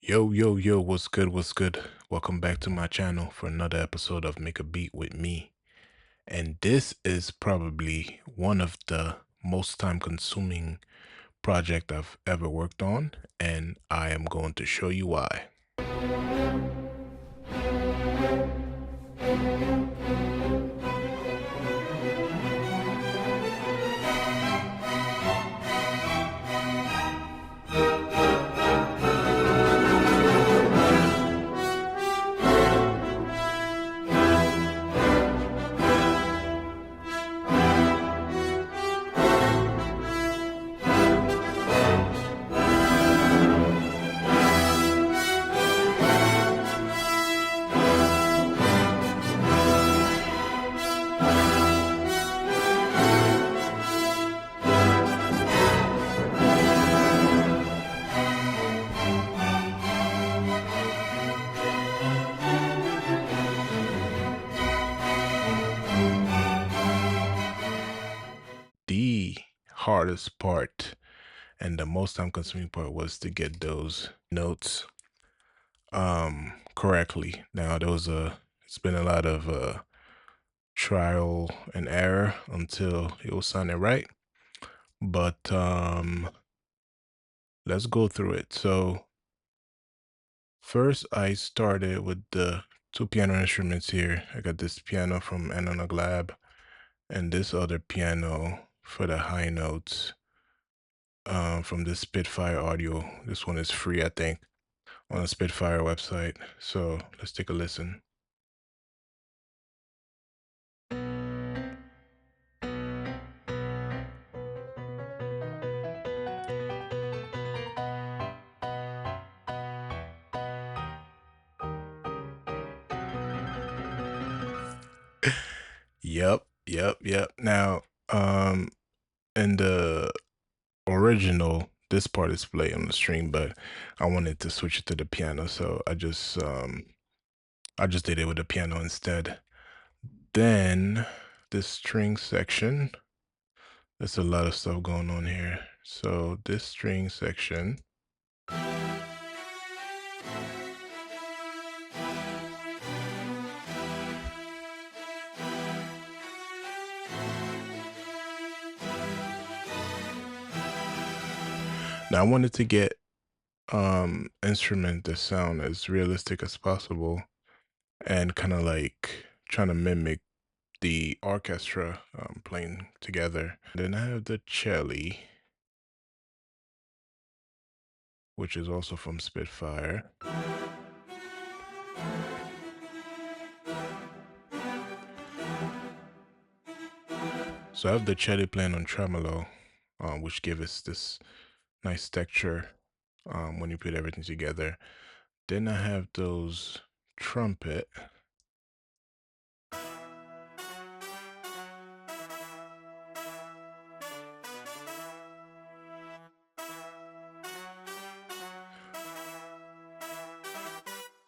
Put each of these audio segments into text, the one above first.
Yo, yo, yo, what's good? What's good? Welcome back to my channel for another episode of Make a Beat with me. And this is probably one of the most time consuming project I've ever worked on, and I am going to show you why. The hardest part and the most time consuming part was to get those notes correctly. Now it's been a lot of trial and error until it was sounding right. But let's go through it. So first I started with the two piano instruments here. I got this piano from Analog Lab and this other piano for the high notes from the Spitfire Audio. This one is free, I think, on the Spitfire website. So let's take a listen. Yep. Now, in the original, this part is played on the string, but I wanted to switch it to the piano, so I just did it with the piano instead. Then this string section, there's a lot of stuff going on here. So this string section, now I wanted to get instrument that sound as realistic as possible and kind of like trying to mimic the orchestra playing together. Then I have the cello, which is also from Spitfire. So I have the cello playing on tremolo, which gives us this nice texture when you put everything together. Then I have those trumpet.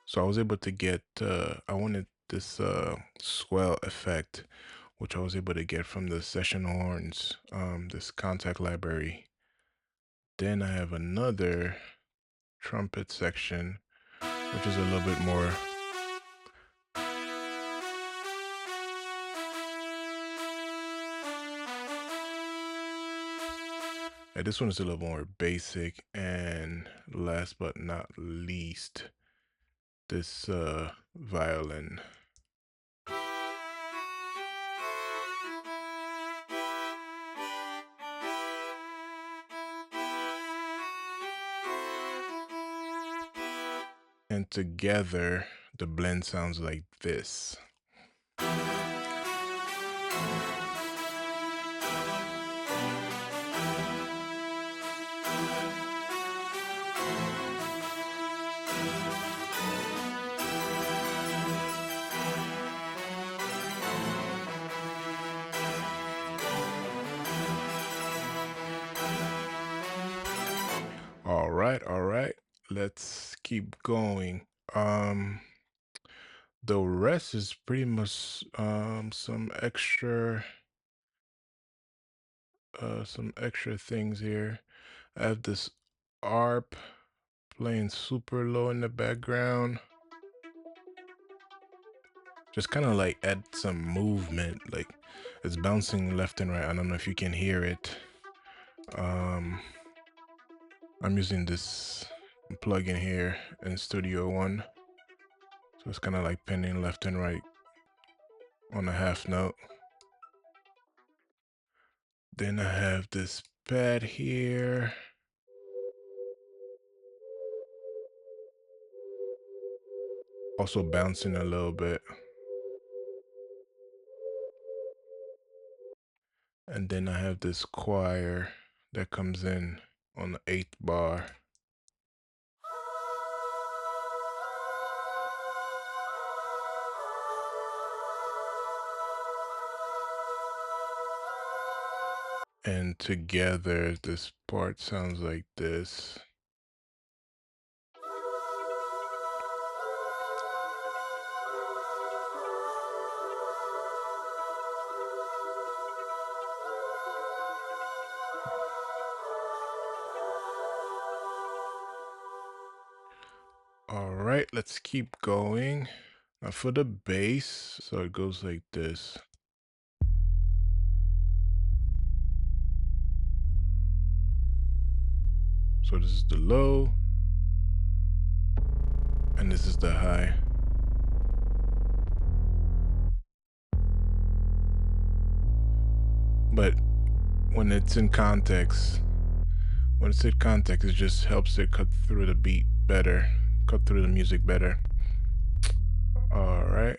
So I was able to get, I wanted this swell effect, which I was able to get from the session horns, this contact library. Then I have another trumpet section, which is a little bit more. This one is a little more basic. And last but not least, this violin. And together, the blend sounds like this. All right. Let's keep going. The rest is pretty much some extra things here. I have this ARP playing super low in the background. Just kind of like add some movement, like it's bouncing left and right. I don't know if you can hear it. I'm using this plugin here in Studio One, so it's kind of like pinning left and right on a half note. Then I have this pad here. Also bouncing a little bit. And then I have this choir that comes in on the 8th bar. And together, this part sounds like this. All right, let's keep going. Now for the bass, so it goes like this. So this is the low, and this is the high. But when it's in context, it just helps it cut through the beat better, cut through the music better. All right.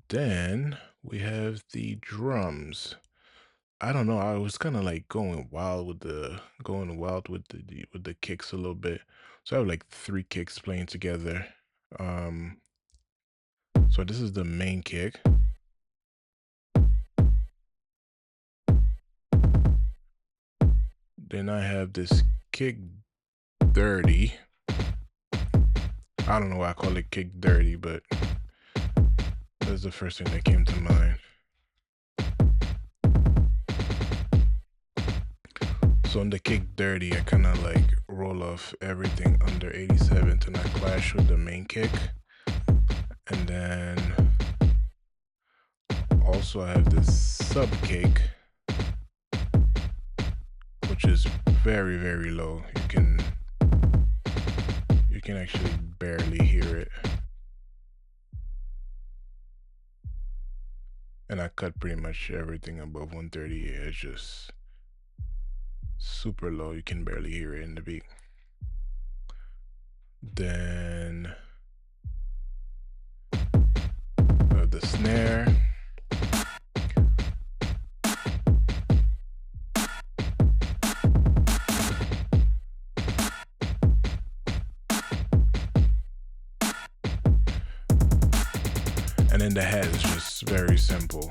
Then we have the drums. I don't know. I was kind of like going wild with the kicks a little bit. So I have like 3 kicks playing together. So this is the main kick. Then I have this kick dirty. I don't know why I call it kick dirty, but that's the first thing that came to mind. So on the kick dirty, I kind of like roll off everything under 87 to not clash with the main kick. And then also I have this sub kick, which is very, very low. You can actually barely hear it. And I cut pretty much everything above 130 here. It's just super low. You can barely hear it in the beat. Then I have the snare. And then the head is just very simple.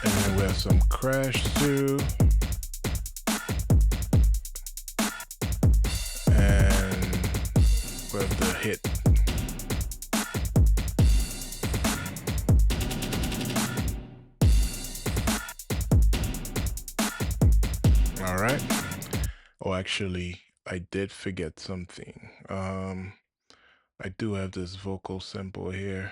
And then we have some crash too. And we have the hit. All right. Oh, actually, I did forget something. I do have this vocal sample here.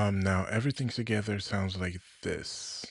Now everything together sounds like this.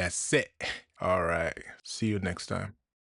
That's it. All right. See you next time.